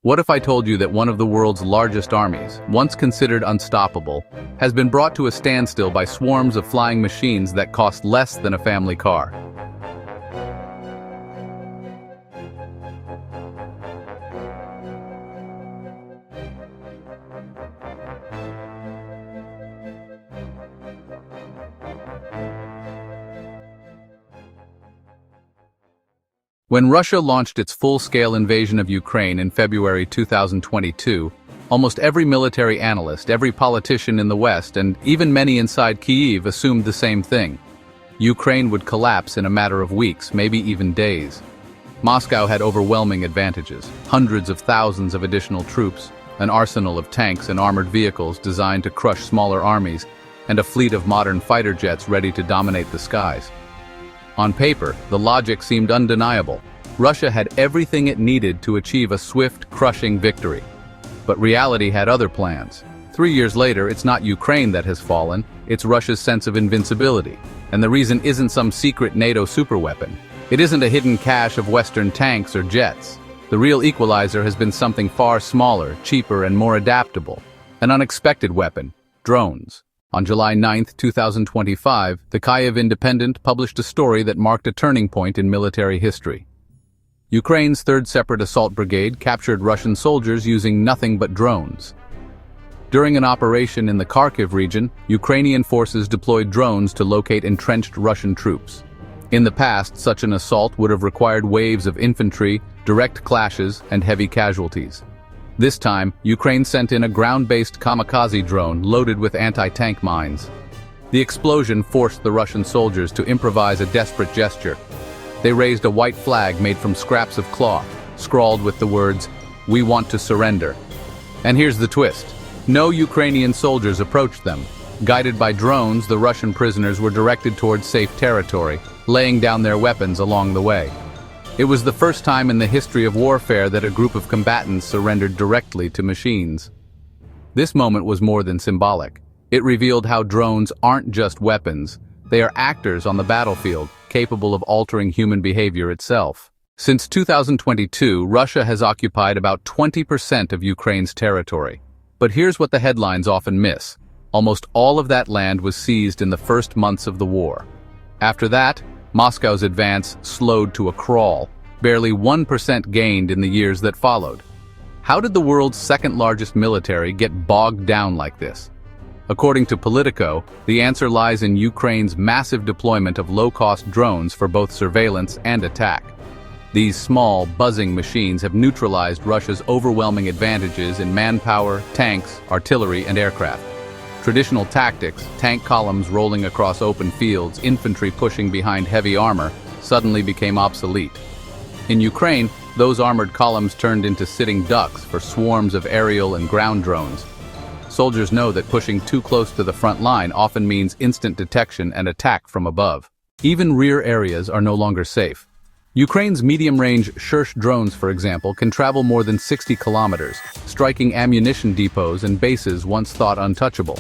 What if I told you that one of the world's largest armies, once considered unstoppable, has been brought to a standstill by swarms of flying machines that cost less than a family car? When Russia launched its full-scale invasion of Ukraine in February 2022, almost every military analyst, every politician in the West, and even many inside Kyiv assumed the same thing. Ukraine would collapse in a matter of weeks, maybe even days. Moscow had overwhelming advantages, hundreds of thousands of additional troops, an arsenal of tanks and armored vehicles designed to crush smaller armies, and a fleet of modern fighter jets ready to dominate the skies. On paper, the logic seemed undeniable. Russia had everything it needed to achieve a swift, crushing victory. But reality had other plans. 3 years later, it's not Ukraine that has fallen, it's Russia's sense of invincibility. And the reason isn't some secret NATO superweapon. It isn't a hidden cache of Western tanks or jets. The real equalizer has been something far smaller, cheaper, and more adaptable. An unexpected weapon: drones. On July 9, 2025, the Kyiv Independent published a story that marked a turning point in military history. Ukraine's 3rd Separate Assault Brigade captured Russian soldiers using nothing but drones. During an operation in the Kharkiv region, Ukrainian forces deployed drones to locate entrenched Russian troops. In the past, such an assault would have required waves of infantry, direct clashes, and heavy casualties. This time, Ukraine sent in a ground-based kamikaze drone loaded with anti-tank mines. The explosion forced the Russian soldiers to improvise a desperate gesture. They raised a white flag made from scraps of cloth, scrawled with the words, "We want to surrender." And here's the twist. No Ukrainian soldiers approached them. Guided by drones, the Russian prisoners were directed towards safe territory, laying down their weapons along the way. It was the first time in the history of warfare that a group of combatants surrendered directly to machines. This moment was more than symbolic. It revealed how drones aren't just weapons. They are actors on the battlefield, capable of altering human behavior itself. Since 2022, Russia has occupied about 20% of Ukraine's territory. But here's what the headlines often miss. Almost all of that land was seized in the first months of the war. After that, Moscow's advance slowed to a crawl, barely 1% gained in the years that followed. How did the world's second-largest military get bogged down like this? According to Politico, the answer lies in Ukraine's massive deployment of low-cost drones for both surveillance and attack. These small, buzzing machines have neutralized Russia's overwhelming advantages in manpower, tanks, artillery, and aircraft. Traditional tactics, tank columns rolling across open fields, infantry pushing behind heavy armor, suddenly became obsolete. In Ukraine, those armored columns turned into sitting ducks for swarms of aerial and ground drones. Soldiers know that pushing too close to the front line often means instant detection and attack from above. Even rear areas are no longer safe. Ukraine's medium-range Shirsh drones, for example, can travel more than 60 kilometers, striking ammunition depots and bases once thought untouchable.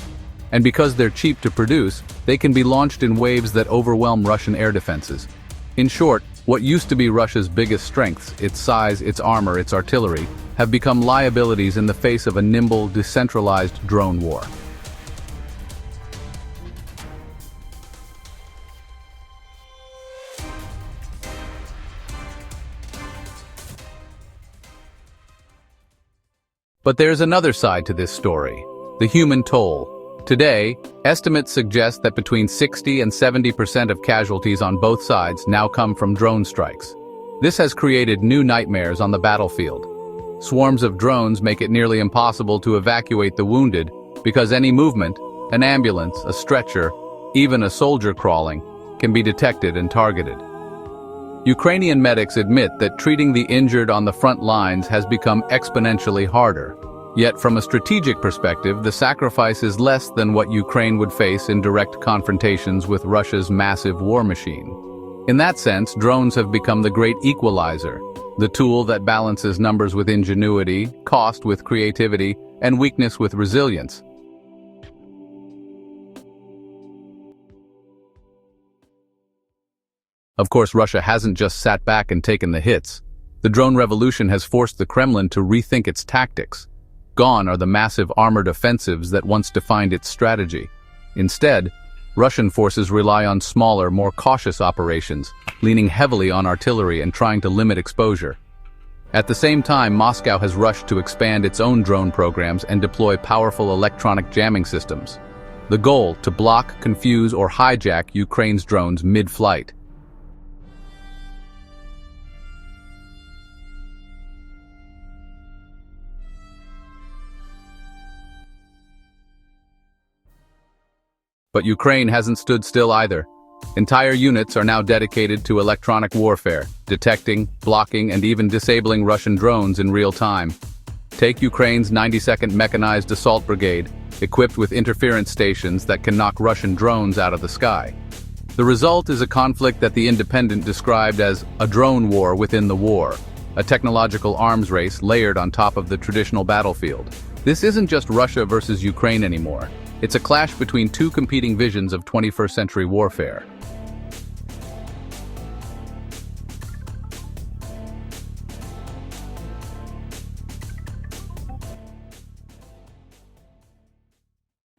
And because they're cheap to produce, they can be launched in waves that overwhelm Russian air defenses. In short, what used to be Russia's biggest strengths, its size, its armor, its artillery, have become liabilities in the face of a nimble, decentralized drone war. But there's another side to this story: the human toll. Today, estimates suggest that between 60 and 70% of casualties on both sides now come from drone strikes. This has created new nightmares on the battlefield. Swarms of drones make it nearly impossible to evacuate the wounded because any movement, an ambulance, a stretcher, even a soldier crawling, can be detected and targeted. Ukrainian medics admit that treating the injured on the front lines has become exponentially harder. Yet from a strategic perspective, the sacrifice is less than what Ukraine would face in direct confrontations with Russia's massive war machine. In that sense, drones have become the great equalizer, the tool that balances numbers with ingenuity, cost with creativity, and weakness with resilience. Of course, Russia hasn't just sat back and taken the hits. The drone revolution has forced the Kremlin to rethink its tactics. Gone are the massive armored offensives that once defined its strategy. Instead, Russian forces rely on smaller, more cautious operations, leaning heavily on artillery and trying to limit exposure. At the same time, Moscow has rushed to expand its own drone programs and deploy powerful electronic jamming systems. The goal: to block, confuse, or hijack Ukraine's drones mid-flight. But Ukraine hasn't stood still either. Entire units are now dedicated to electronic warfare, detecting, blocking, and even disabling Russian drones in real time. Take Ukraine's 92nd Mechanized Assault Brigade, equipped with interference stations that can knock Russian drones out of the sky. The result is a conflict that The Independent described as a drone war within the war, a technological arms race layered on top of the traditional battlefield. This isn't just Russia versus Ukraine anymore. It's a clash between two competing visions of 21st century warfare.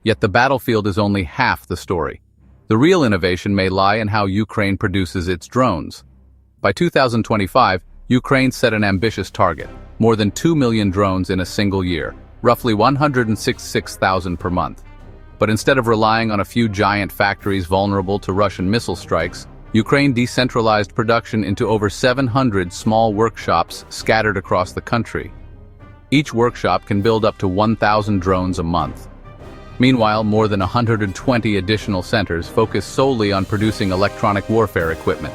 Yet the battlefield is only half the story. The real innovation may lie in how Ukraine produces its drones. By 2025, Ukraine set an ambitious target: more than 2 million drones in a single year, roughly 166,000 per month. But instead of relying on a few giant factories vulnerable to Russian missile strikes, Ukraine decentralized production into over 700 small workshops scattered across the country. Each workshop can build up to 1,000 drones a month. Meanwhile, more than 120 additional centers focus solely on producing electronic warfare equipment.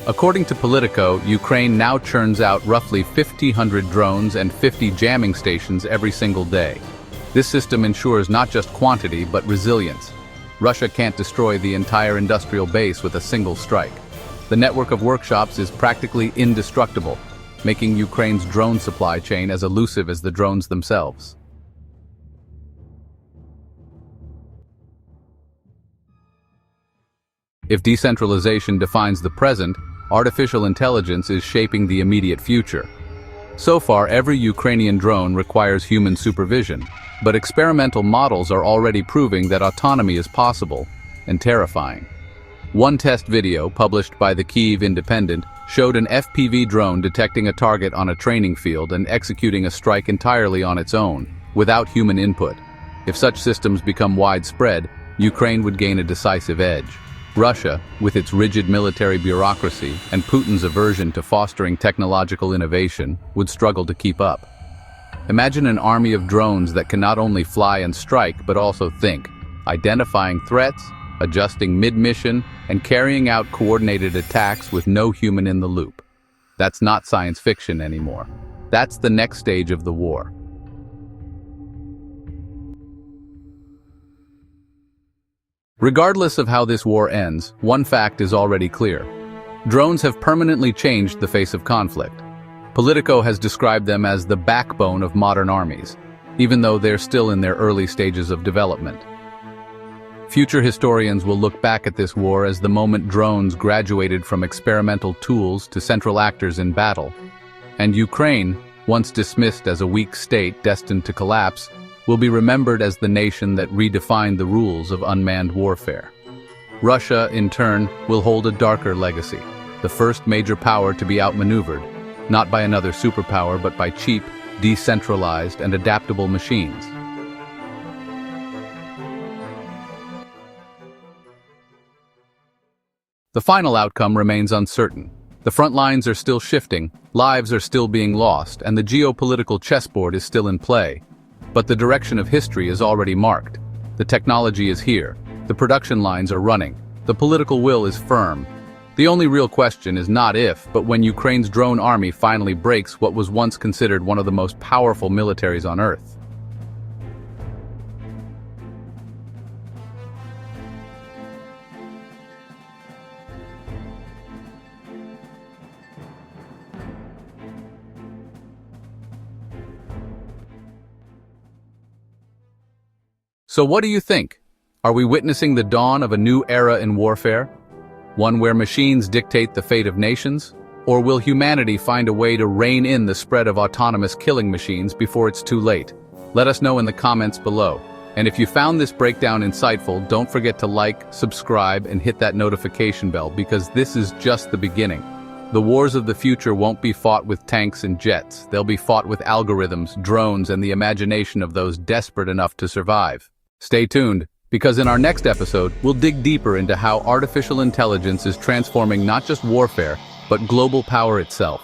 According to Politico, Ukraine now churns out roughly 1,500 drones and 50 jamming stations every single day. This system ensures not just quantity, but resilience. Russia can't destroy the entire industrial base with a single strike. The network of workshops is practically indestructible, making Ukraine's drone supply chain as elusive as the drones themselves. If decentralization defines the present, artificial intelligence is shaping the immediate future. So far, every Ukrainian drone requires human supervision, but experimental models are already proving that autonomy is possible and terrifying. One test video, published by the Kyiv Independent, showed an FPV drone detecting a target on a training field and executing a strike entirely on its own, without human input. If such systems become widespread, Ukraine would gain a decisive edge. Russia, with its rigid military bureaucracy and Putin's aversion to fostering technological innovation, would struggle to keep up. Imagine an army of drones that can not only fly and strike, but also think, identifying threats, adjusting mid-mission, and carrying out coordinated attacks with no human in the loop. That's not science fiction anymore. That's the next stage of the war. Regardless of how this war ends, one fact is already clear. Drones have permanently changed the face of conflict. Politico has described them as the backbone of modern armies, even though they're still in their early stages of development. Future historians will look back at this war as the moment drones graduated from experimental tools to central actors in battle. And Ukraine, once dismissed as a weak state destined to collapse, will be remembered as the nation that redefined the rules of unmanned warfare. Russia, in turn, will hold a darker legacy, the first major power to be outmaneuvered, not by another superpower but by cheap, decentralized, and adaptable machines. The final outcome remains uncertain. The front lines are still shifting, lives are still being lost, and the geopolitical chessboard is still in play. But the direction of history is already marked. The technology is here, the production lines are running, the political will is firm. The only real question is not if, but when Ukraine's drone army finally breaks what was once considered one of the most powerful militaries on Earth. So what do you think? Are we witnessing the dawn of a new era in warfare? One where machines dictate the fate of nations? Or will humanity find a way to rein in the spread of autonomous killing machines before it's too late? Let us know in the comments below. And if you found this breakdown insightful, don't forget to like, subscribe, and hit that notification bell, because this is just the beginning. The wars of the future won't be fought with tanks and jets. They'll be fought with algorithms, drones, and the imagination of those desperate enough to survive. Stay tuned, because in our next episode, we'll dig deeper into how artificial intelligence is transforming not just warfare, but global power itself.